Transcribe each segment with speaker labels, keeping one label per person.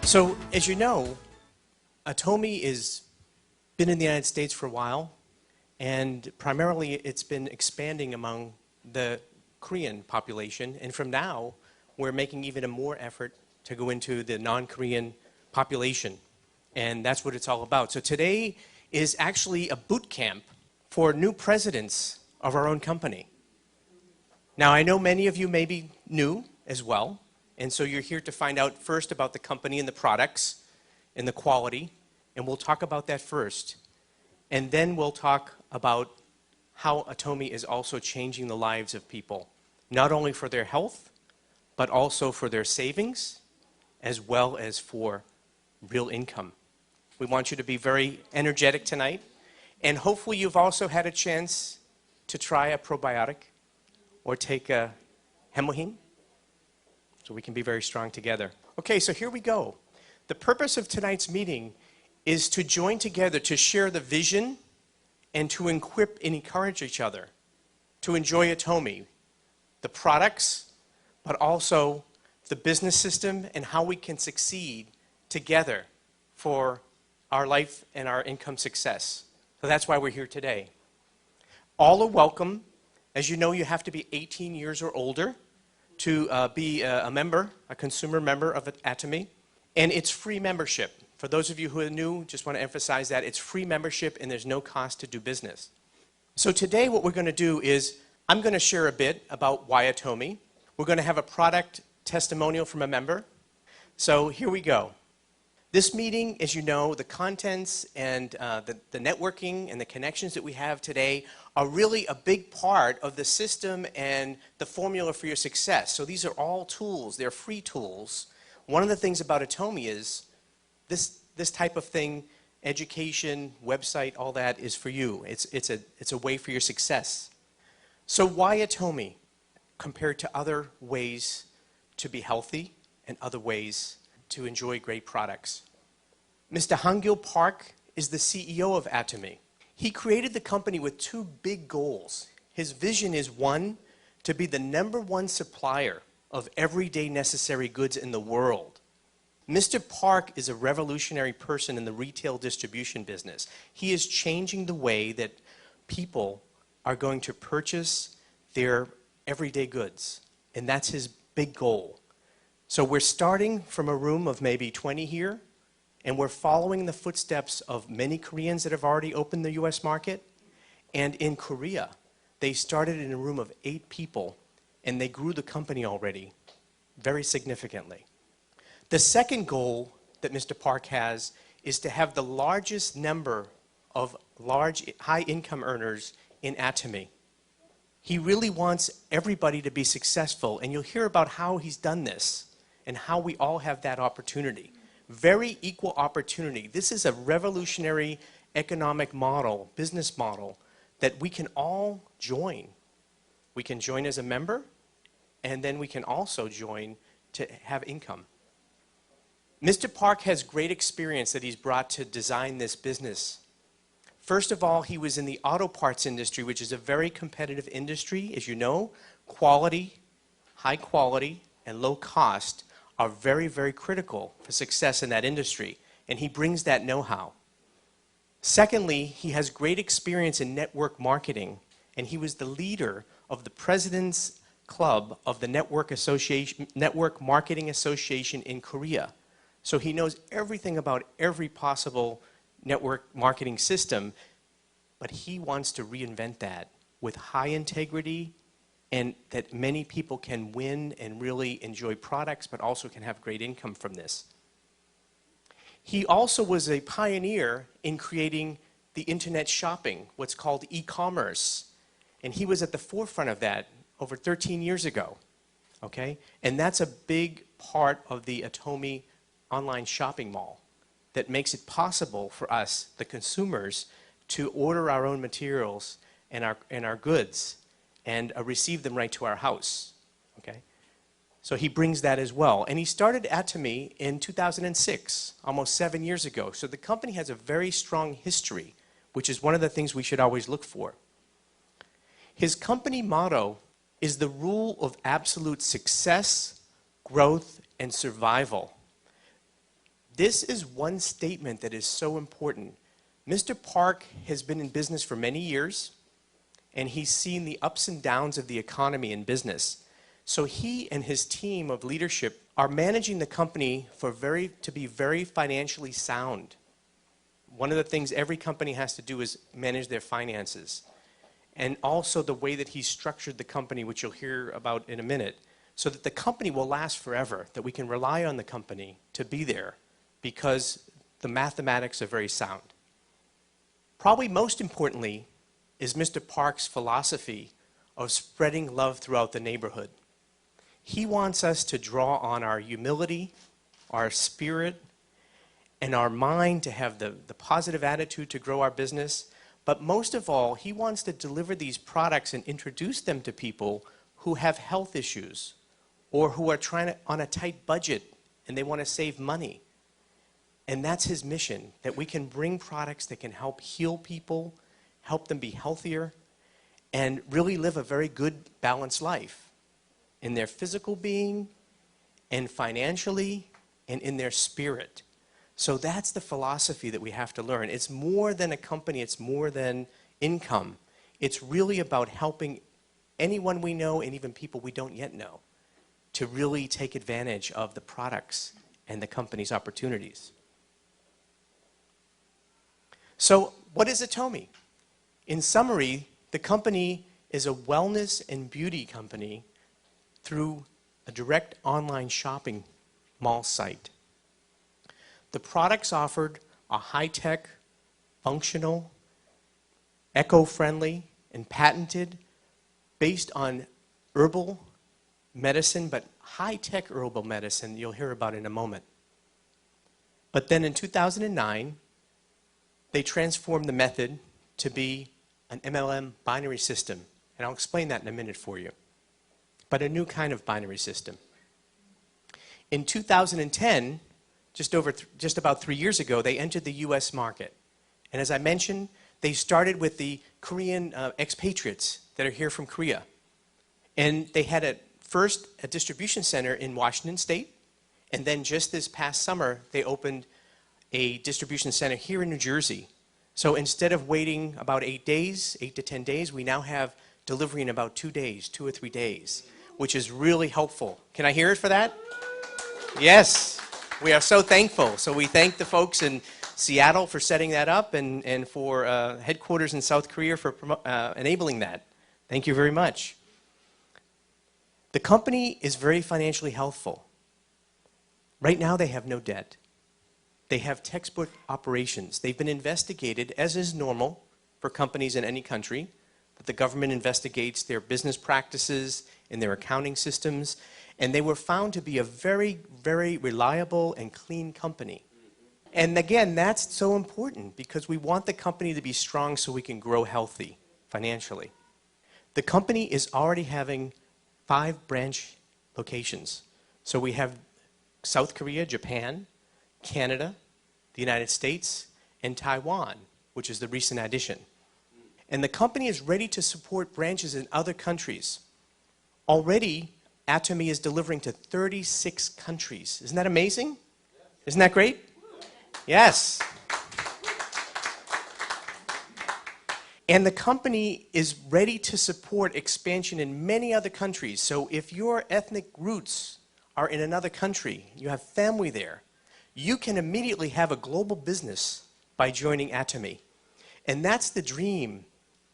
Speaker 1: So, as you know, atomy has been in the United States for a while, and primarily it's been expanding among the Korean population. And from now, we're making even a more effort to go into the non-Korean population. And that's what it's all about. So today is actually a boot camp for new presidents of our own company. Now, I know many of you may be new as well. And so you're here to find out first about the company and the products and the quality. And we'll talk about that first. And then we'll talk about how atomy is also changing the lives of people, not only for their health, but also for their savings, as well as for real income. We want you to be very energetic tonight. And hopefully you've also had a chance to try a probiotic or take a hemoheme, so we can be very strong together. Okay, so here we go. The purpose of tonight's meeting is to join together to share the vision and to equip and encourage each other to enjoy atomy, the products, but also the business system and how we can succeed together for our life and our income success. So that's why we're here today. All are welcome. As you know, you have to be 18 years or older to be a member, a consumer member of Atomy. And it's free membership. For those of you who are new, just want to emphasize that it's free membership and there's no cost to do business. So today what we're going to do is I'm going to share a bit about why Atomy. We're going to have a product testimonial from a member. So here we go. This meeting, as you know, the contents and the networking and the connections that we have today are really a big part of the system and the formula for your success. So these are all tools. They're free tools. One of the things about atomy is this type of thing, education, website, all that is for you. It's a way for your success. So why atomy compared to other ways to be healthy and other ways to enjoy great products? Mr. Hangil Park is the CEO of Atomy. He created the company with two big goals. His vision is, one, to be the #1 supplier of everyday necessary goods in the world. Mr. Park is a revolutionary person in the retail distribution business. He is changing the way that people are going to purchase their everyday goods, and that's his big goal. So we're starting from a room of maybe 20 here, and we're following the footsteps of many Koreans that have already opened the US market. And in Korea, they started in a room of 8 people, and they grew the company already very significantly. The second goal that Mr. Park has is to have the largest number of large, high-income earners in Atomy. He really wants everybody to be successful, and you'll hear about how he's done this and how we all have that opportunity. Very equal opportunity. This is a revolutionary economic model, business model, that we can all join. We can join as a member, and then we can also join to have income. Mr. Park has great experience that he's brought to design this business. First of all, he was in the auto parts industry, which is a very competitive industry. As you know, quality, high quality, and low cost are very, very critical for success in that industry, and he brings that know-how. Secondly, he has great experience in network marketing, and he was the leader of the President's Club of the Network Marketing Association in Korea. So he knows everything about every possible network marketing system, but he wants to reinvent that with high integrity and that many people can win and really enjoy products, but also can have great income from this. He also was a pioneer in creating the internet shopping, what's called e-commerce. And he was at the forefront of that over 13 years ago, okay? And that's a big part of the Atomy online shopping mall that makes it possible for us, the consumers, to order our own materials and our goods and receive them right to our house, okay? So he brings that as well. And he started Atomy in 2006, almost 7 years ago. So the company has a very strong history, which is one of the things we should always look for. His company motto is the rule of absolute success, growth, and survival. This is one statement that is so important. Mr. Park has been in business for many years, and he's seen the ups and downs of the economy and business. So he and his team of leadership are managing the company to be very financially sound. One of the things every company has to do is manage their finances. And also the way that he's structured the company, which you'll hear about in a minute, so that the company will last forever, that we can rely on the company to be there because the mathematics are very sound. Probably most importantly is Mr. Park's philosophy of spreading love throughout the neighborhood. He wants us to draw on our humility, our spirit, and our mind to have the positive attitude to grow our business. But most of all, he wants to deliver these products and introduce them to people who have health issues or who are on a tight budget and they want to save money. And that's his mission, that we can bring products that can help heal people, help them be healthier, and really live a very good, balanced life in their physical being and financially and in their spirit. So that's the philosophy that we have to learn. It's more than a company, it's more than income. It's really about helping anyone we know and even people we don't yet know to really take advantage of the products and the company's opportunities. So what is Atomy? In summary, the company is a wellness and beauty company through a direct online shopping mall site. The products offered are high-tech, functional, eco-friendly, and patented, based on herbal medicine, but high-tech herbal medicine you'll hear about in a moment. But then in 2009, they transformed the method to be an MLM binary system. And I'll explain that in a minute for you. But a new kind of binary system. In 2010, just about 3 years ago, they entered the US market. And as I mentioned, they started with the Korean expatriates that are here from Korea. And they had first a distribution center in Washington State, and then just this past summer, they opened a distribution center here in New Jersey. So instead of waiting about 8 to 10 days, we now have delivery in about 2 days, 2 or 3 days, which is really helpful. Can I hear it for that? Yes, we are so thankful. So we thank the folks in Seattle for setting that up and for headquarters in South Korea for enabling that. Thank you very much. The company is very financially healthful. Right now they have no debt. They have textbook operations. They've been investigated, as is normal for companies in any country, that the government investigates their business practices and their accounting systems, and they were found to be a very, very reliable and clean company. And again, that's so important because we want the company to be strong so we can grow healthy financially. The company is already having 5 branch locations. So we have South Korea, Japan, Canada, the United States, and Taiwan, which is the recent addition. And the company is ready to support branches in other countries. Already, Atomy is delivering to 36 countries. Isn't that amazing? Isn't that great? Yes. And the company is ready to support expansion in many other countries. So if your ethnic roots are in another country, you have family there, you can immediately have a global business by joining Atomy. And that's the dream,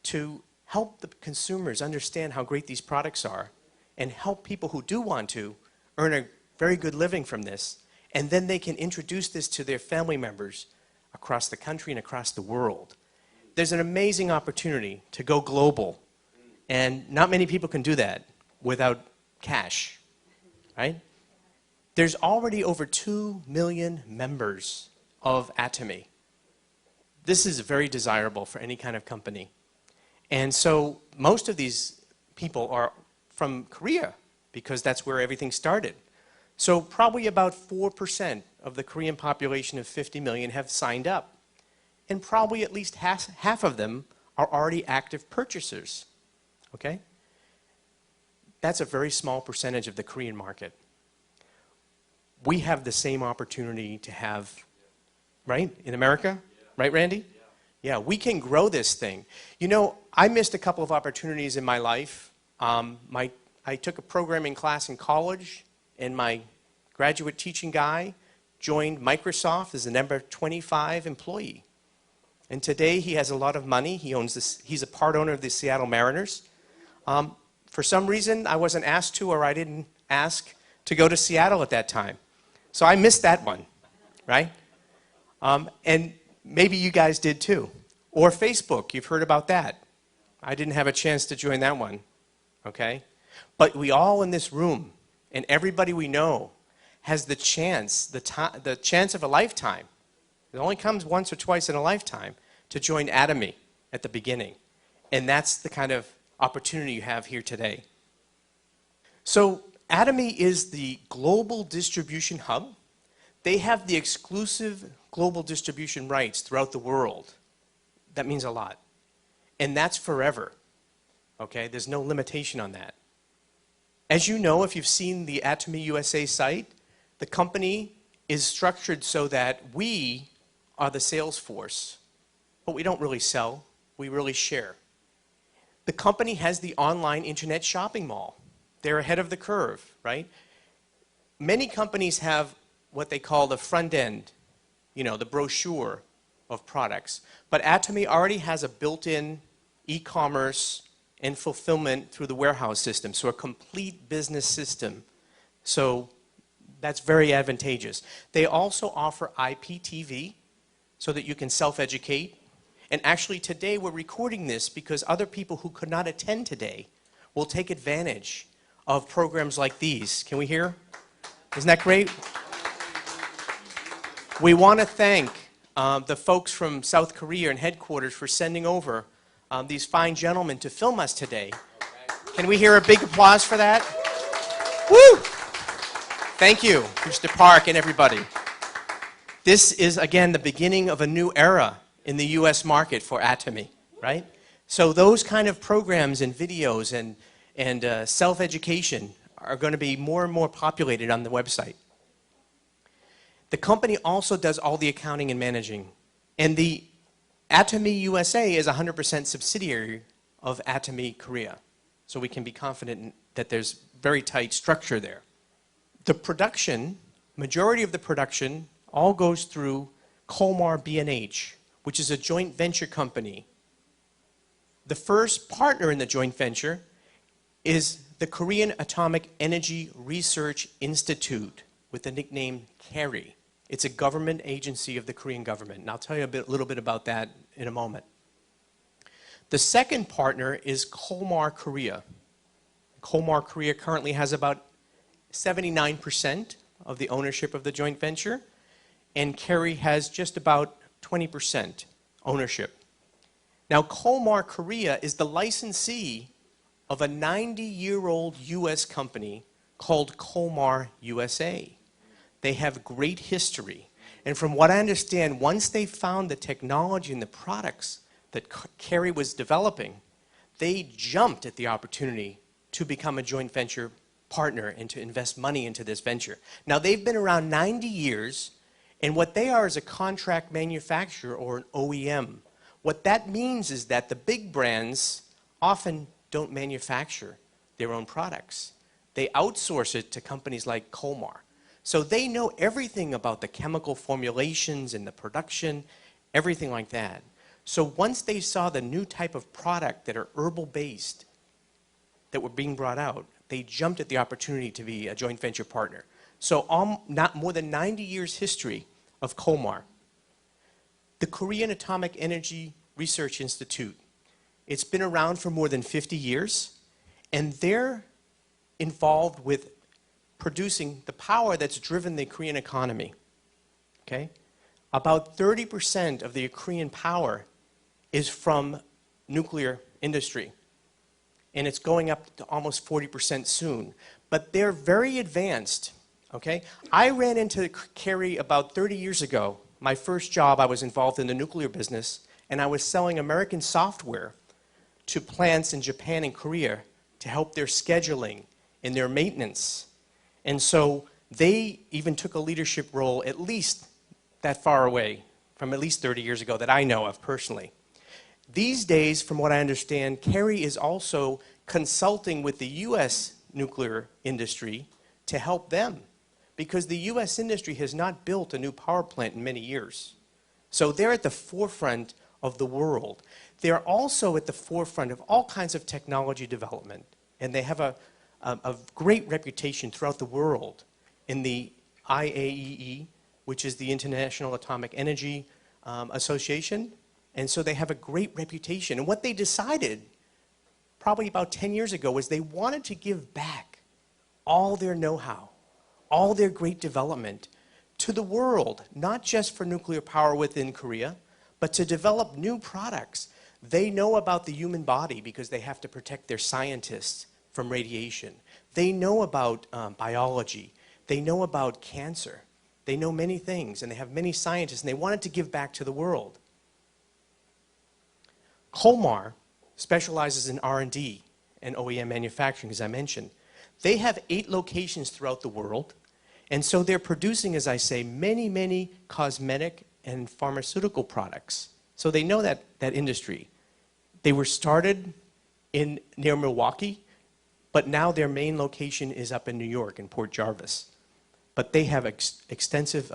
Speaker 1: to help the consumers understand how great these products are and help people who do want to earn a very good living from this. And then they can introduce this to their family members across the country and across the world. There's an amazing opportunity to go global. And not many people can do that without cash, right? There's already over 2 million members of Atomy. This is very desirable for any kind of company. And so most of these people are from Korea because that's where everything started. So probably about 4% of the Korean population of 50 million have signed up. And probably at least half of them are already active purchasers. Okay? That's a very small percentage of the Korean market. we have the same opportunity to have, right, in America? Right, Randy? Yeah, we can grow this thing. You know, I missed a couple of opportunities in my life. I took a programming class in college, and my graduate teaching guy joined Microsoft as the number 25 employee. And today he has a lot of money. He's a part owner of the Seattle Mariners. For some reason, I wasn't asked to, or I didn't ask to go to Seattle at that time. So I missed that one, right? And maybe you guys did too. Or Facebook, you've heard about that. I didn't have a chance to join that one, okay? But we all in this room, and everybody we know, has the chance, the chance of a lifetime. It only comes once or twice in a lifetime to join Atomy at the beginning. And that's the kind of opportunity you have here today. So Atomy is the global distribution hub. They have the exclusive global distribution rights throughout the world. That means a lot. And that's forever. Okay? There's no limitation on that. As you know, if you've seen the Atomy USA site, the company is structured so that we are the sales force, but we don't really sell, we really share. The company has the online internet shopping mall. They're ahead of the curve, right? Many companies have what they call the front end, you know, the brochure of products. But Atomy already has a built-in e-commerce and fulfillment through the warehouse system, so a complete business system. So that's very advantageous. They also offer IPTV so that you can self-educate. And actually today we're recording this because other people who could not attend today will take advantage of programs like these. Can we hear? Isn't that great? We want to thank the folks from South Korea and headquarters for sending over these fine gentlemen to film us today. Can we hear a big applause for that? Woo! Thank you, Mr. Park and everybody. This is, again, the beginning of a new era in the US market for Atomy, right? So those kind of programs and videos and self-education are going to be more and more populated on the website. The company also does all the accounting and managing. And the Atomy USA is 100% subsidiary of Atomy Korea. So we can be confident that there's very tight structure there. The production, majority of the production, all goes through Kolmar B&H, which is a joint venture company. The first partner in the joint venture is the Korean Atomic Energy Research Institute with the nickname KERI. It's a government agency of the Korean government, and I'll tell you a little bit about that in a moment. The second partner is Kolmar Korea. Kolmar Korea currently has about 79% of the ownership of the joint venture, and KERI has just about 20% ownership. Now, Kolmar Korea is the licensee of a 90-year-old US company called Kolmar USA. They have great history. And from what I understand, once they found the technology and the products that KERI was developing, they jumped at the opportunity to become a joint venture partner and to invest money into this venture. Now, they've been around 90 years, and what they are is a contract manufacturer or an OEM. What that means is that the big brands often don't manufacture their own products. They outsource it to companies like Kolmar. So they know everything about the chemical formulations and the production, everything like that. So once they saw the new type of product that are herbal-based that were being brought out, they jumped at the opportunity to be a joint venture partner. So not more than 90 years history of Kolmar. The Korean Atomic Energy Research Institute, it's been around for more than 50 years, and they're involved with producing the power that's driven the Korean economy. Okay? About 30% of the Korean power is from nuclear industry. And it's going up to almost 40% soon. But they're very advanced. Okay? I ran into KERI about 30 years ago. My first job, I was involved in the nuclear business, and I was selling American software to plants in Japan and Korea to help their scheduling and their maintenance. And so They even took a leadership role at least that far away, from at least 30 years ago that I know of personally. These days, from what I understand, Kerry is also consulting with the U.S. nuclear industry to help them, because the U.S. industry has not built a new power plant in many years. So they're at the forefront of the world. They're also at the forefront of all kinds of technology development, and they have a great reputation throughout the world in the IAEA, which is the International Atomic Energy Association, and so they have a great reputation. And what they decided probably about 10 years ago was they wanted to give back all their know-how, all their great development to the world, not just for nuclear power within Korea, but to develop new products. They know about the human body because they have to protect their scientists from radiation. They know about biology. They know about cancer. They know many things, and they have many scientists, and they wanted to give back to the world. Kolmar specializes in R&D and OEM manufacturing, as I mentioned. They have 8 locations throughout the world, and so they're producing, as I say, many, many cosmetic and pharmaceutical products. So they know that industry. They were started near Milwaukee, but now their main location is up in New York, in Port Jarvis. But they have extensive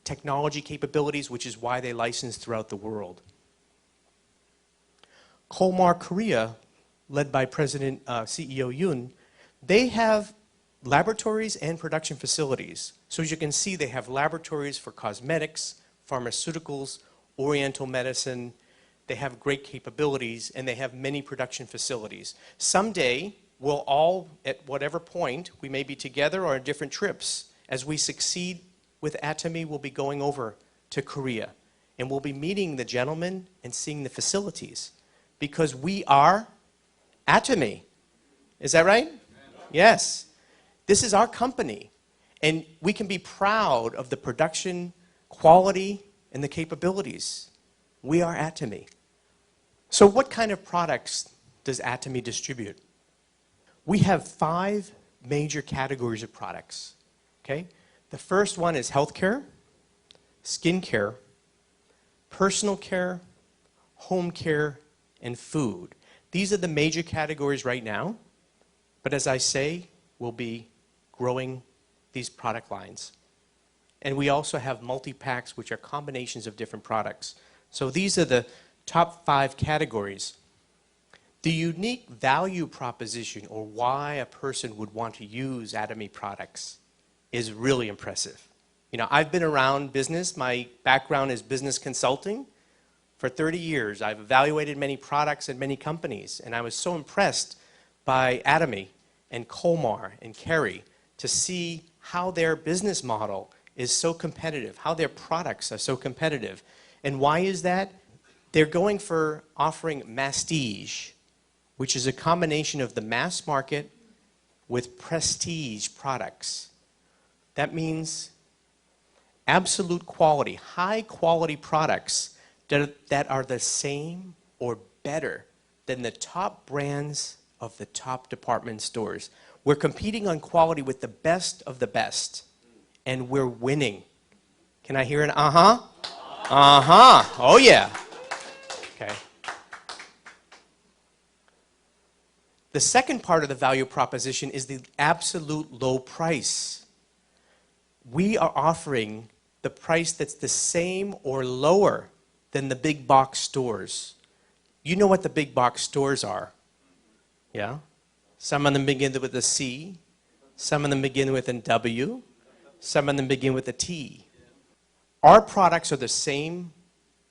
Speaker 1: technology capabilities, which is why they license throughout the world. Kolmar Korea, led by President CEO Yoon, they have laboratories and production facilities. So as you can see, they have laboratories for cosmetics, pharmaceuticals, oriental medicine. They have great capabilities, and they have many production facilities. Someday, we'll all, at whatever point, we may be together or on different trips. As we succeed with Atomy, we'll be going over to Korea, and we'll be meeting the gentlemen and seeing the facilities, because we are Atomy. Is that right? Yes. This is our company, and we can be proud of the production, quality, and the capabilities. We are Atomy. So what kind of products does Atomy distribute? We have 5 major categories of products. Okay? The first one is healthcare, skincare, personal care, home care, and food. These are the major categories right now, but as I say, we'll be growing these product lines. And we also have multi-packs, which are combinations of different products. So these are the top 5 categories. The unique value proposition, or why a person would want to use Atomy products, is really impressive. You know, I've been around business. My background is business consulting. For 30 years, I've evaluated many products at many companies, and I was so impressed by Atomy and Kolmar and Kerry to see how their business model is so competitive, how their products are so competitive. And why is that? They're going for offering masstige, which is a combination of the mass market with prestige products. That means absolute quality, high quality products that are the same or better than the top brands of the top department stores. We're competing on quality with the best of the best, and we're winning. Can I hear an uh-huh? Uh-huh. Oh, yeah. Okay. The second part of the value proposition is the absolute low price. We are offering the price that's the same or lower than the big box stores. You know what the big box stores are, yeah? Some of them begin with a C, some of them begin with a W, some of them begin with a T. Our products are the same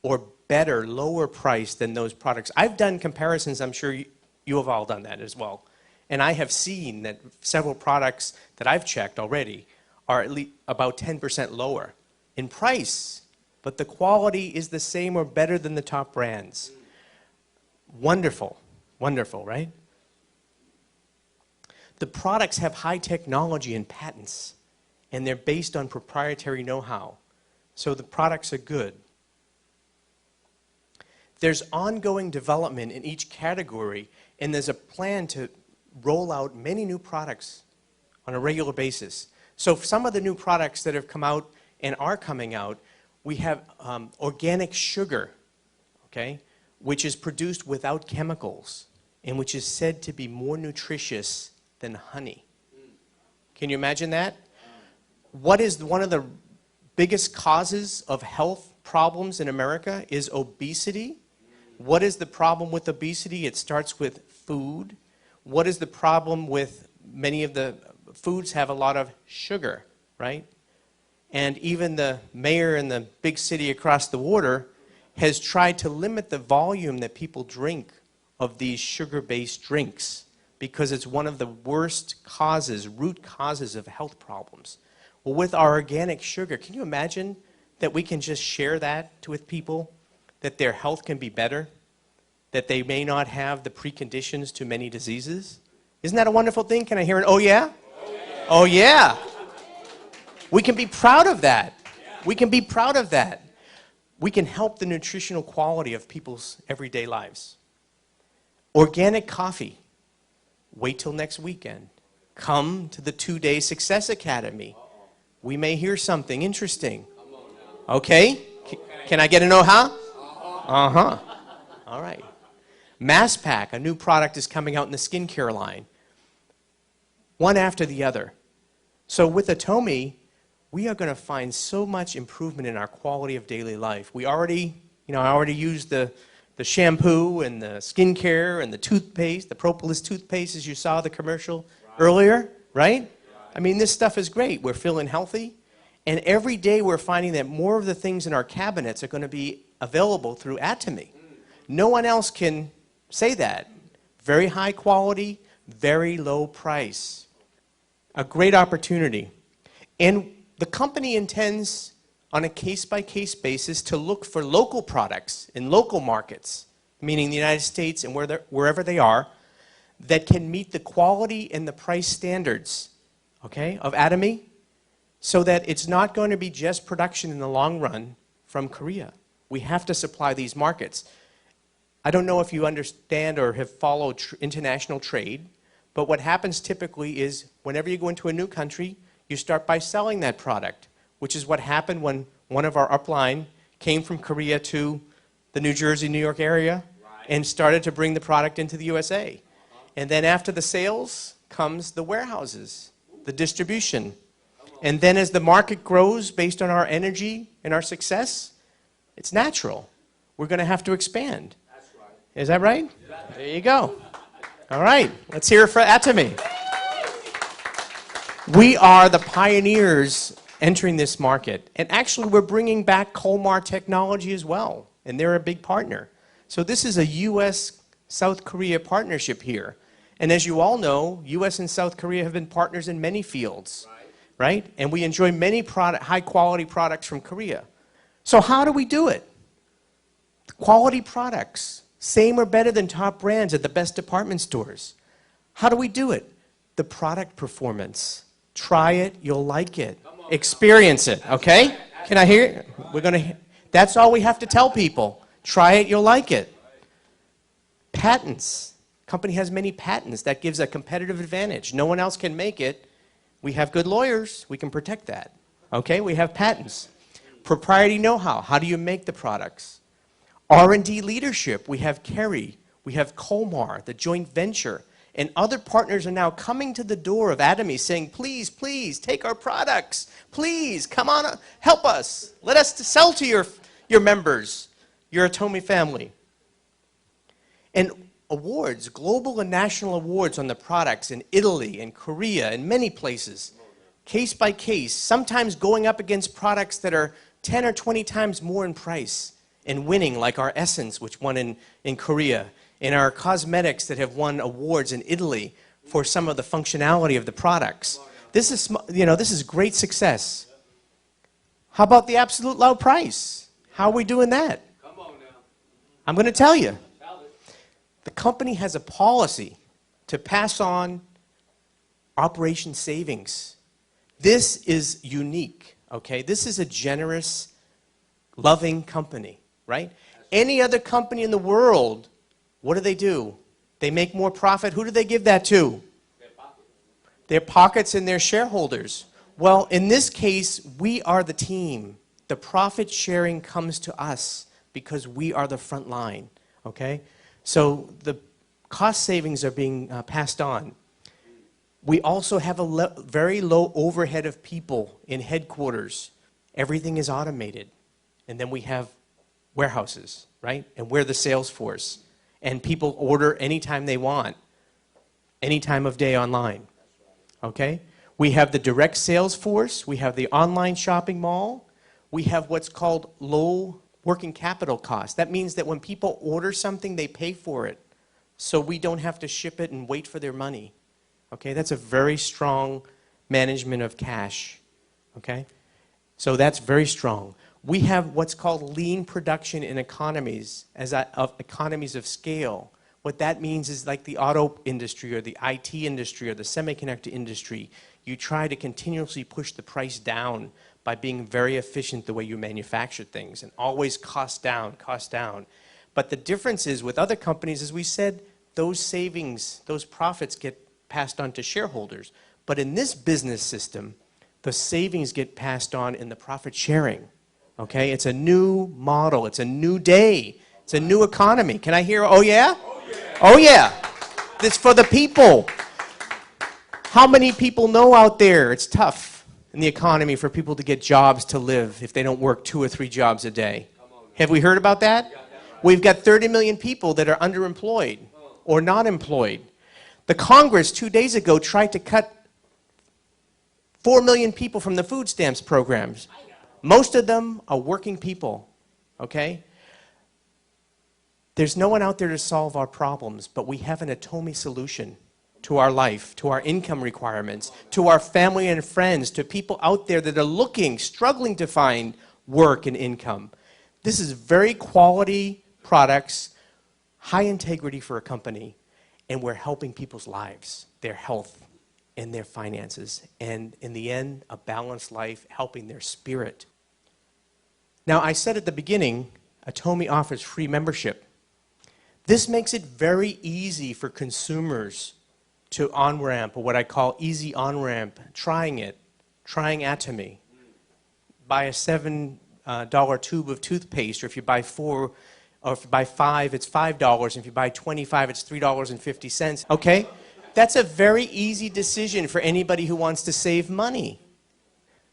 Speaker 1: or better, lower price than those products. I've done comparisons, I'm sure you have all done that as well. And I have seen that several products that I've checked already are at least about 10% lower in price, but the quality is the same or better than the top brands. Wonderful, wonderful, right? The products have high technology and patents, and they're based on proprietary know-how. So the products are good. There's ongoing development in each category, and there's a plan to roll out many new products on a regular basis. So for some of the new products that have come out and are coming out, we have organic sugar, okay, which is produced without chemicals and which is said to be more nutritious than honey. Can you imagine that? What is one of the biggest causes of health problems in America is obesity. What is the problem with obesity? It starts with food. What is the problem with many of the foods have a lot of sugar, right? And even the mayor in the big city across the water has tried to limit the volume that people drink of these sugar-based drinks because it's one of the worst causes, root causes of health problems. Well, with our organic sugar, can you imagine that we can just share that with people, that their health can be better, that they may not have the preconditions to many diseases? Isn't that a wonderful thing? Can I hear an oh yeah? Oh yeah. Oh yeah. We can be proud of that. We can be proud of that. We can help the nutritional quality of people's everyday lives. Organic coffee. Wait till next weekend. Come to the 2-day Success Academy. We may hear something interesting. Okay? Can I get an oh-huh? Uh-huh. All right. Mass Pack, a new product is coming out in the skincare line. One after the other. So with Atomy, we are going to find so much improvement in our quality of daily life. We already, I already used the shampoo and the skincare and the toothpaste, the propolis toothpaste, as you saw the commercial earlier, right? I mean, this stuff is great. We're feeling healthy. And every day we're finding that more of the things in our cabinets are going to be available through Atomy. No one else can say that. Very high quality, very low price. A great opportunity. And the company intends, on a case-by-case basis, to look for local products in local markets, meaning the United States and wherever they are, that can meet the quality and the price standards, okay, of Atomy, so that it's not going to be just production in the long run from Korea. We have to supply these markets. I don't know if you understand or have followed international trade, but what happens typically is whenever you go into a new country, you start by selling that product, which is what happened when one of our upline came from Korea to the New Jersey, New York area and started to bring the product into the USA. And then after the sales comes the warehouses, the distribution. And then as the market grows based on our energy and our success, it's natural. We're going to have to expand. Is that right? There you go. All right, let's hear it for Atomy. We are the pioneers entering this market. And actually, we're bringing back Colmar technology as well. And they're a big partner. So this is a U.S.-South Korea partnership here. And as you all know, U.S. and South Korea have been partners in many fields, right? And we enjoy many high-quality products from Korea. So how do we do it? Quality products. Same or better than top brands at the best department stores. How do we do it? The product performance. Try it, you'll like it. Experience it, okay? Can I hear it? That's all we have to tell people. Try it, you'll like it. Patents. Company has many patents. That gives a competitive advantage. No one else can make it. We have good lawyers. We can protect that. Okay, we have patents. Proprietary know-how. How do you make the products? R&D leadership, we have Kerry, we have Colmar, the joint venture, and other partners are now coming to the door of Atomy saying, please, please, take our products. Please, come on, help us. Let us sell to your members, your Atomy family. And awards, global and national awards on the products in Italy and Korea and many places, case by case, sometimes going up against products that are 10 or 20 times more in price. And winning, like our Essence, which won in Korea, and our cosmetics that have won awards in Italy for some of the functionality of the products. This is great success. How about the absolute low price? How are we doing that? Come on now. I'm going to tell you. The company has a policy to pass on operation savings. This is unique, okay? This is a generous, loving company. Right? Any other company in the world, what do? They make more profit. Who do they give that to? Their pockets and their shareholders. Well, in this case, we are the team. The profit sharing comes to us because we are the front line, okay? So the cost savings are being passed on. We also have a very low overhead of people in headquarters. Everything is automated. And then we have warehouses, right? And we're the sales force. And people order anytime they want, any time of day online, okay? We have the direct sales force. We have the online shopping mall. We have what's called low working capital costs. That means that when people order something, they pay for it. So we don't have to ship it and wait for their money. Okay, that's a very strong management of cash. Okay, so that's very strong. We have what's called lean production in economies, economies of scale. What that means is like the auto industry or the IT industry or the semiconductor industry. You try to continuously push the price down by being very efficient the way you manufacture things and always cost down, cost down. But the difference is with other companies, as we said, those savings, those profits get passed on to shareholders. But in this business system, the savings get passed on in the profit sharing. Okay, it's a new model, it's a new day, it's a new economy. Can I hear, oh yeah? Oh yeah. Oh yeah. It's for the people. How many people know out there it's tough in the economy for people to get jobs to live if they don't work 2 or 3 jobs a day? Have we heard about that? We've got 30 million people that are underemployed or not employed. The Congress 2 days ago tried to cut 4 million people from the food stamps programs. Most of them are working people, okay? There's no one out there to solve our problems, but we have an atomy solution to our life, to our income requirements, to our family and friends, to people out there that are looking, struggling to find work and income. This is very quality products, high integrity for a company, and we're helping people's lives, their health, and their finances, and in the end, a balanced life, helping their spirit. Now, I said at the beginning, Atomy offers free membership. This makes it very easy for consumers to on-ramp, or what I call easy on-ramp, trying Atomy. Buy a $7 tube of toothpaste, or if you buy 4, or if you buy 5, it's $5, and if you buy 25, it's $3.50, okay? That's a very easy decision for anybody who wants to save money,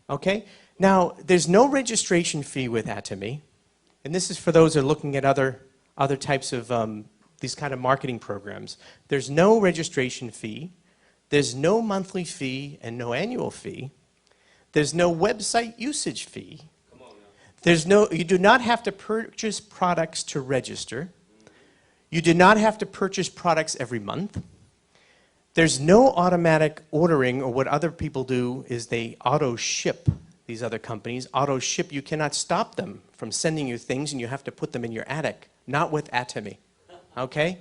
Speaker 1: okay? Now, there's no registration fee with Atomy, and this is for those who are looking at other types of these kind of marketing programs. There's no registration fee, there's no monthly fee and no annual fee, there's no website usage fee, you do not have to purchase products to register, you do not have to purchase products every month, there's no automatic ordering, or what other people do is they auto-ship. These other companies auto-ship. You cannot stop them from sending you things, and you have to put them in your attic. Not with Atomy, okay?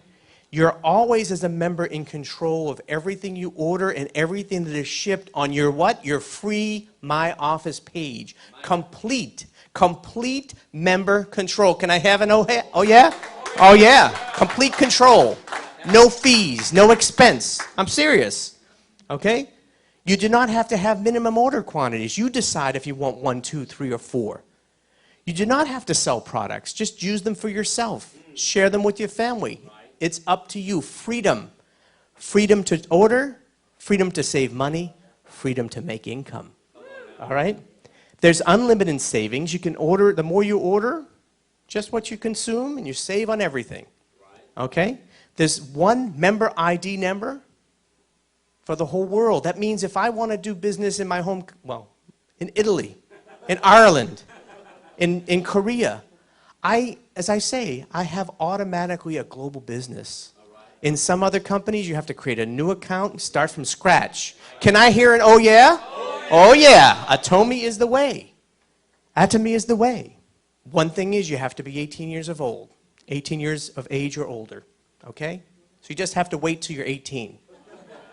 Speaker 1: You're always, as a member, in control of everything you order and everything that is shipped on your what? Your free My Office page. Complete member control. Can I have an oh yeah? Oh yeah, complete control. No fees, no expense. I'm serious, okay? You do not have to have minimum order quantities. You decide if you want 1, 2, 3, or 4. You do not have to sell products. Just use them for yourself. Share them with your family. It's up to you. Freedom. Freedom to order, freedom to save money, freedom to make income. All right? There's unlimited savings. You can order, the more you order, just what you consume, and you save on everything. Okay? There's one member ID number for the whole world. That means if I want to do business in my home, well, in Italy, in Ireland, in Korea, as I say, I have automatically a global business. In some other companies, you have to create a new account and start from scratch. Can I hear an oh yeah? Oh yeah, Atomy is the way. Atomy is the way. One thing is you have to be 18 years of old, 18 years of age or older, okay? So you just have to wait till you're 18,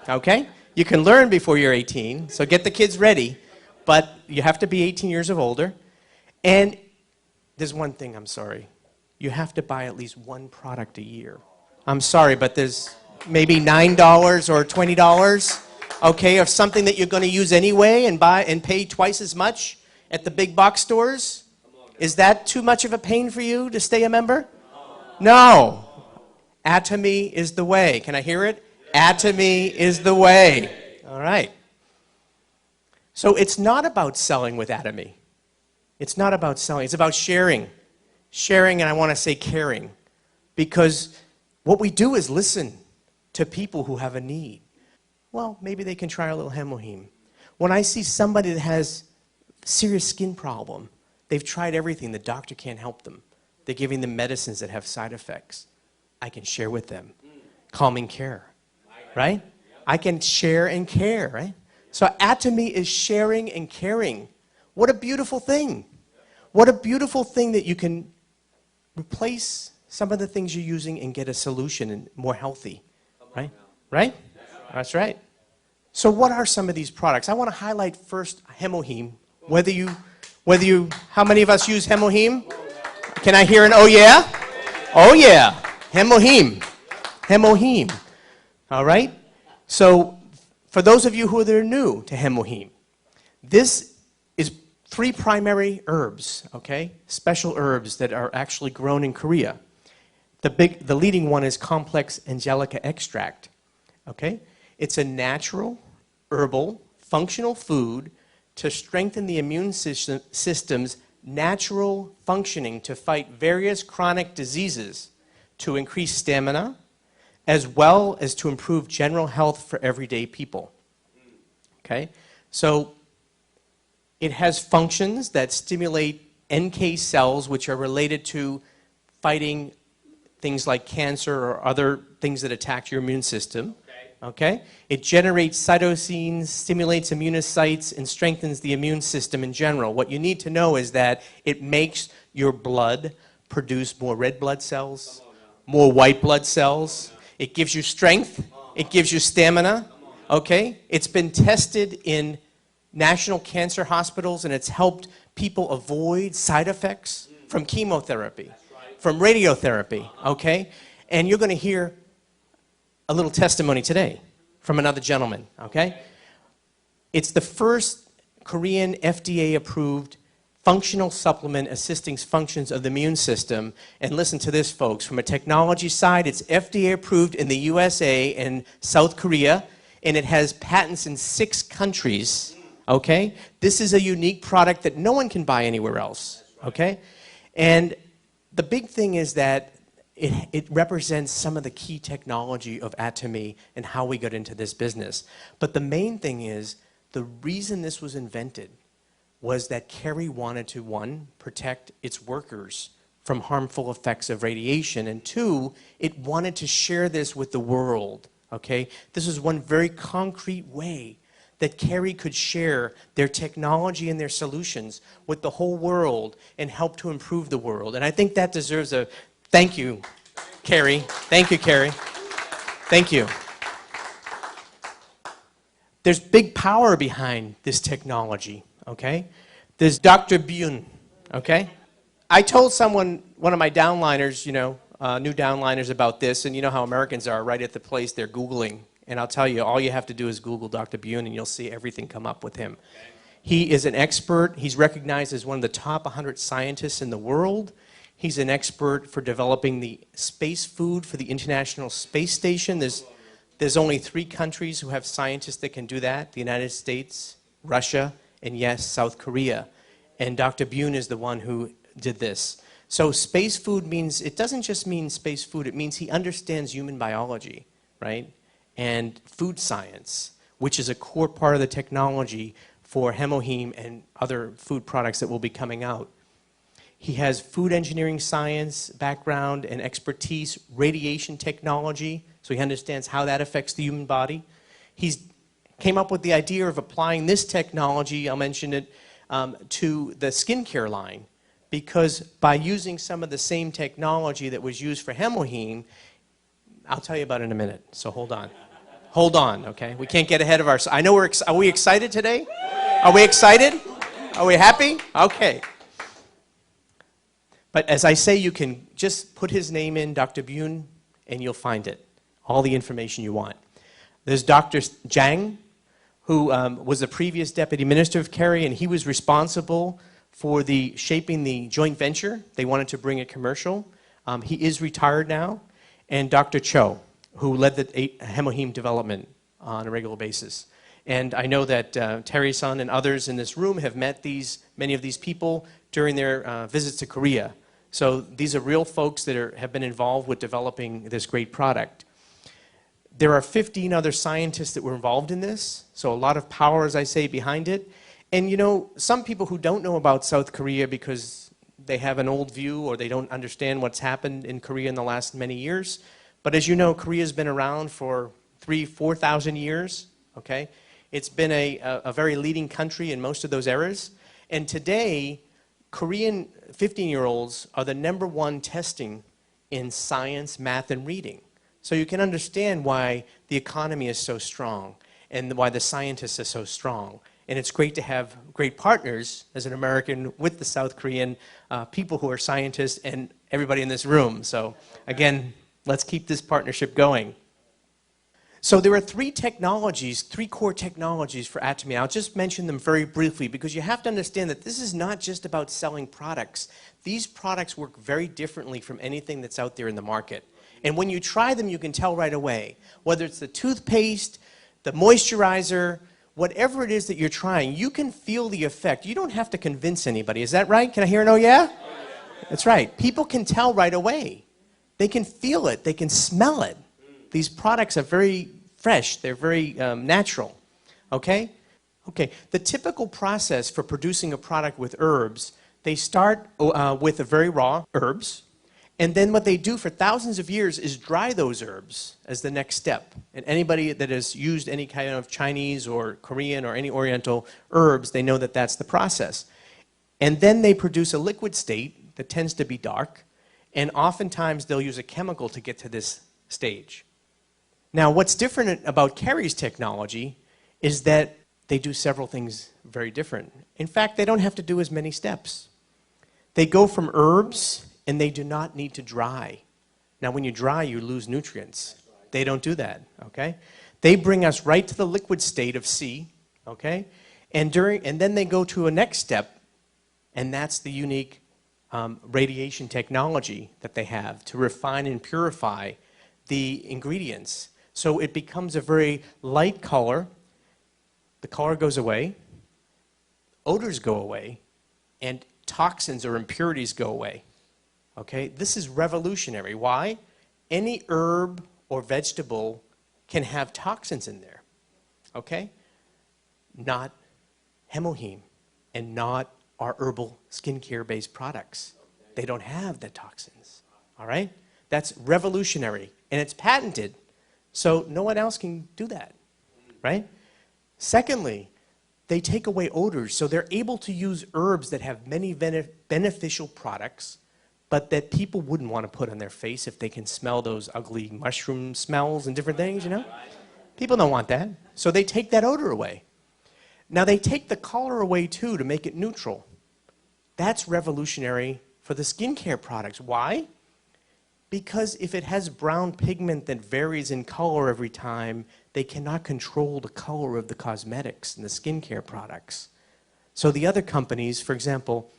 Speaker 1: okay? You can learn before you're 18, so get the kids ready, but you have to be 18 years of older. And there's one thing, I'm sorry. You have to buy at least one product a year. I'm sorry, but there's maybe $9 or $20. okay, of something that you're going to use anyway and buy and pay twice as much at the big box stores? Is that too much of a pain for you to stay a member? No. Atomy is the way. Can I hear it? Atomy is the way. All right. So it's not about selling with Atomy. It's not about selling. It's about sharing. Sharing, and I want to say caring. Because what we do is listen to people who have a need. Well, maybe they can try a little Hemoheme. When I see somebody that has serious skin problem, they've tried everything, the doctor can't help them. They're giving them medicines that have side effects. I can share with them. Calming care, right? I can share and care, right? So Atomy is sharing and caring. What a beautiful thing. What a beautiful thing that you can replace some of the things you're using and get a solution and more healthy, right? Right? That's right. So what are some of these products? I want to highlight first Hemoheme. How many of us use Hemoheme? Can I hear an oh yeah? Oh yeah. Hemoheme. Hemoheme. All right? So for those of you who are new to Hemoheme, this is 3 primary herbs, okay? Special herbs that are actually grown in Korea. The leading one is complex angelica extract, okay? It's a natural, herbal, functional food to strengthen the immune system's natural functioning to fight various chronic diseases, to increase stamina, as well as to improve general health for everyday people. Okay? So it has functions that stimulate NK cells, which are related to fighting things like cancer or other things that attack your immune system. Okay? It generates cytosines, stimulates immunocytes, and strengthens the immune system in general. What you need to know is that it makes your blood produce more red blood cells, more white blood cells. It gives you strength. It gives you stamina. Okay? It's been tested in national cancer hospitals, and it's helped people avoid side effects from chemotherapy, from radiotherapy. Okay? And you're going to hear a little testimony today from another gentleman, okay? It's the first Korean FDA-approved functional supplement assisting functions of the immune system. And listen to this, folks. From a technology side, it's FDA-approved in the USA and South Korea, and it has patents in 6 countries, okay? This is a unique product that no one can buy anywhere else, okay? And the big thing is that it represents some of the key technology of Atomy and how we got into this business. But the main thing is, the reason this was invented was that Kerry wanted to, 1, protect its workers from harmful effects of radiation, and 2, it wanted to share this with the world, okay? This is one very concrete way that Kerry could share their technology and their solutions with the whole world and help to improve the world. And I think that deserves a thank you, Kerry. Thank you, Kerry. Thank you. There's big power behind this technology, okay? There's Dr. Byun, okay? I told someone, one of my downliners, new downliners about this, and you know how Americans are, right at the place they're Googling. And I'll tell you, all you have to do is Google Dr. Byun and you'll see everything come up with him. He is an expert. He's recognized as one of the top 100 scientists in the world. He's an expert for developing the space food for the International Space Station. There's only 3 countries who have scientists that can do that: the United States, Russia, and yes, South Korea. And Dr. Byun is the one who did this. So space food means, it doesn't just mean space food, it means he understands human biology, right? And food science, which is a core part of the technology for Hemoheme and other food products that will be coming out. He has food engineering science background and expertise, radiation technology, so he understands how that affects the human body. He's came up with the idea of applying this technology, I'll mention it, to the skincare line, because by using some of the same technology that was used for Hemoheme, I'll tell you about it in a minute, so hold on. Hold on, okay? We can't get ahead of ourselves. I know are we excited today? Are we excited? Are we happy? Okay. But as I say, you can just put his name in, Dr. Byun, and you'll find it. All the information you want. There's Dr. Jang. who was the previous deputy minister of Kerry, and he was responsible for shaping the joint venture. They wanted to bring it commercial. He is retired now. And Dr. Cho, who led the hemoheme development on a regular basis. And I know that Terry-san and others in this room have met many of these people during their visits to Korea. So these are real folks that have been involved with developing this great product. There are 15 other scientists that were involved in this, so a lot of power, as I say, behind it. And you know, some people who don't know about South Korea because they have an old view or they don't understand what's happened in Korea in the last many years. But as you know, Korea's been around for 4,000 years, okay? It's been a very leading country in most of those eras. And today, Korean 15-year-olds are the #1 testing in science, math, and reading. So you can understand why the economy is so strong and why the scientists are so strong. And it's great to have great partners as an American with the South Korean people who are scientists and everybody in this room. So again, let's keep this partnership going. So there are three core technologies for atomy. I'll just mention them very briefly because you have to understand that this is not just about selling products. These products work very differently from anything that's out there in the market. And when you try them, you can tell right away. Whether it's the toothpaste, the moisturizer, whatever it is that you're trying, you can feel the effect. You don't have to convince anybody. Is that right? Can I hear an oh yeah? That's right. People can tell right away. They can feel it. They can smell it. These products are very fresh. They're very natural. Okay? Okay. The typical process for producing a product with herbs, they start with the very raw herbs. And then what they do for thousands of years is dry those herbs as the next step. And anybody that has used any kind of Chinese or Korean or any Oriental herbs, they know that that's the process. And then they produce a liquid state that tends to be dark. And oftentimes they'll use a chemical to get to this stage. Now what's different about Kerry's technology is that they do several things very different. In fact, they don't have to do as many steps. They go from herbs and they do not need to dry. Now when you dry, you lose nutrients. They don't do that, okay? They bring us right to the liquid state of C, okay? And then they go to a next step, and that's the unique radiation technology that they have to refine and purify the ingredients. So it becomes a very light color, the color goes away, odors go away, and toxins or impurities go away. Okay, this is revolutionary. Why? Any herb or vegetable can have toxins in there. Okay? Not hemoheme and not our herbal skincare-based products. They don't have the toxins. All right? That's revolutionary. And it's patented. So no one else can do that. Right? Secondly, they take away odors. So they're able to use herbs that have many beneficial products but that people wouldn't want to put on their face if they can smell those ugly mushroom smells and different things, you know? People don't want that. So they take that odor away. Now they take the color away too to make it neutral. That's revolutionary for the skincare products. Why? Because if it has brown pigment that varies in color every time, they cannot control the color of the cosmetics and the skincare products. So the other companies, for example,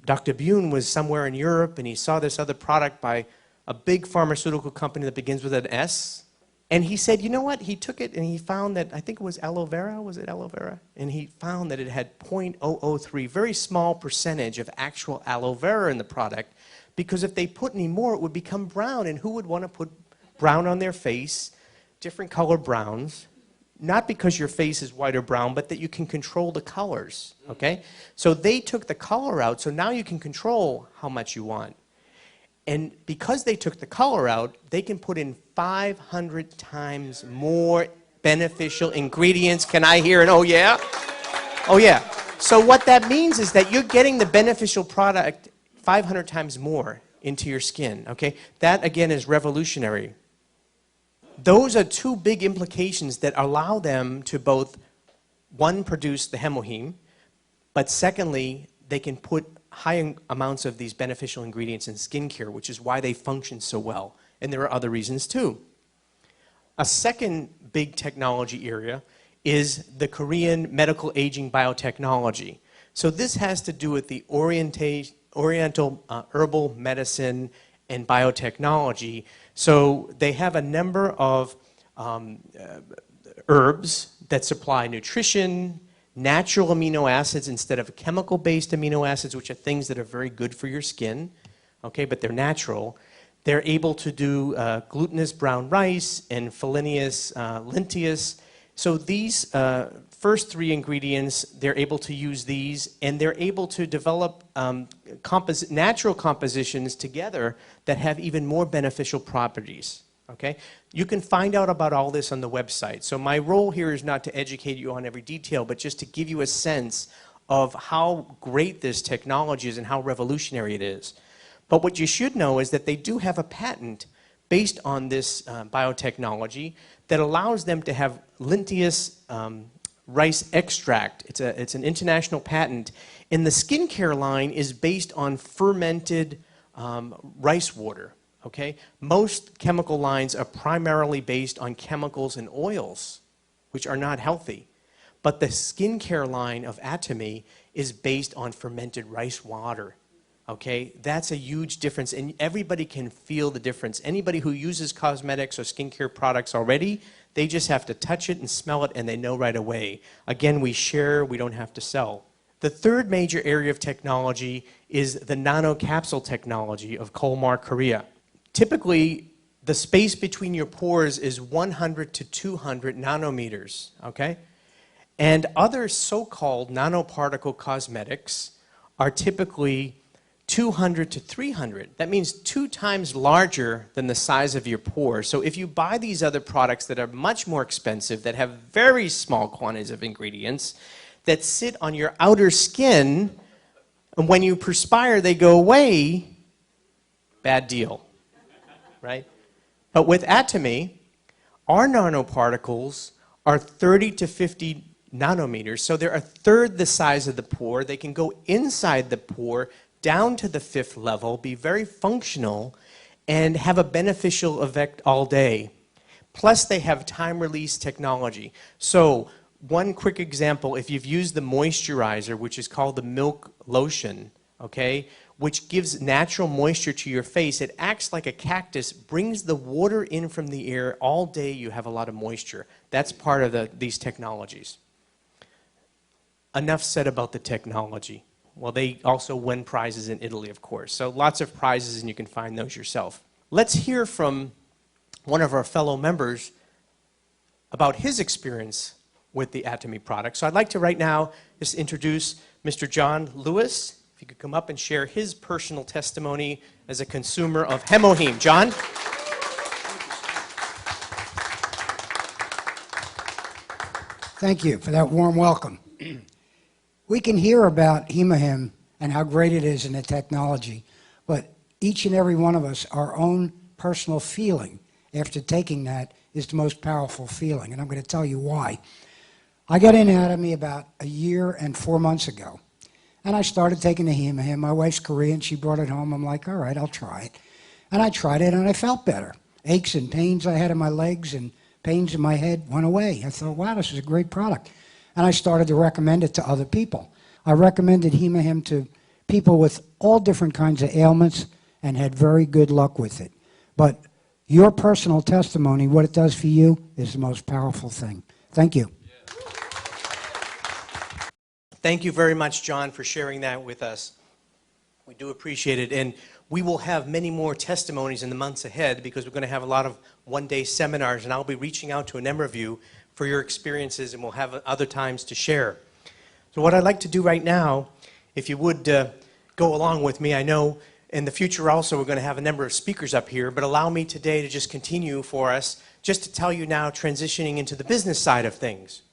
Speaker 1: Dr. Bune was somewhere in Europe and he saw this other product by a big pharmaceutical company that begins with an S. And he said, you know what? He took it and he found that, I think it was aloe vera, was it aloe vera? And he found that it had 0.003, very small percentage of actual aloe vera in the product, because if they put any more, it would become brown. And who would want to put brown on their face, different color browns? Not because your face is white or brown, but that you can control the colors, okay? So they took the color out, so now you can control how much you want. And because they took the color out, they can put in 500 times more beneficial ingredients. Can I hear an oh yeah? Oh yeah. So what that means is that you're getting the beneficial product 500 times more into your skin, okay? That again is revolutionary. Those are two big implications that allow them to both, one, produce the hemoheme, but secondly, they can put high amounts of these beneficial ingredients in skincare, which is why they function so well. And there are other reasons too. A second big technology area is the Korean medical aging biotechnology. So this has to do with the Oriental herbal medicine and biotechnology. So they have a number of herbs that supply nutrition, natural amino acids instead of chemical-based amino acids, which are things that are very good for your skin, okay, but they're natural. They're able to do glutinous brown rice and filaneous linteous. So these first three ingredients, they're able to use these, and they're able to develop natural compositions together that have even more beneficial properties. Okay? You can find out about all this on the website. So my role here is not to educate you on every detail, but just to give you a sense of how great this technology is and how revolutionary it is. But what you should know is that they do have a patent based on this biotechnology that allows them to have linteous rice extract. It's an international patent. And the skincare line is based on fermented rice water. Okay? Most chemical lines are primarily based on chemicals and oils, which are not healthy. But the skincare line of Atomy is based on fermented rice water. Okay? That's a huge difference, and everybody can feel the difference. Anybody who uses cosmetics or skincare products already, they just have to touch it and smell it, and they know right away. Again, we share, we don't have to sell. The third major area of technology is the nanocapsule technology of Kolmar, Korea. Typically, the space between your pores is 100 to 200 nanometers, okay? And other so-called nanoparticle cosmetics are typically 200 to 300. That means 2 times larger than the size of your pore. So if you buy these other products that are much more expensive, that have very small quantities of ingredients, that sit on your outer skin, and when you perspire, they go away, bad deal. Right? But with Atomy, our nanoparticles are 30 to 50 nanometers, so they're a third the size of the pore. They can go inside the pore, down to the 5th level, be very functional, and have a beneficial effect all day. Plus, they have time-release technology. So, one quick example, if you've used the moisturizer, which is called the milk lotion, okay, which gives natural moisture to your face. It acts like a cactus, brings the water in from the air. All day you have a lot of moisture. That's part of these technologies. Enough said about the technology. Well, they also win prizes in Italy, of course. So lots of prizes, and you can find those yourself. Let's hear from one of our fellow members about his experience with the Atomy product. So I'd like to right now just introduce Mr. John Lewis. If you could come up and share his personal testimony as a consumer of Hemoheme. John?
Speaker 2: Thank you for that warm welcome. We can hear about Hemoheme and how great it is in the technology, but each and every one of us, our own personal feeling after taking that is the most powerful feeling, and I'm going to tell you why. I got in Atomy about a year and 4 months ago. And I started taking the Hemoheme. My wife's Korean. She brought it home. I'm like, all right, I'll try it. And I tried it, and I felt better. Aches and pains I had in my legs and pains in my head went away. I thought, wow, this is a great product. And I started to recommend it to other people. I recommended Hemoheme to people with all different kinds of ailments and had very good luck with it. But your personal testimony, what it does for you, is the most powerful thing. Thank you.
Speaker 1: Thank you very much, John, for sharing that with us. We do appreciate it, and we will have many more testimonies in the months ahead because we're going to have a lot of one-day seminars, and I'll be reaching out to a number of you for your experiences, and we'll have other times to share. So what I'd like to do right now, if you would go along with me, I know in the future also we're going to have a number of speakers up here, but allow me today to just continue for us, just to tell you now, transitioning into the business side of things.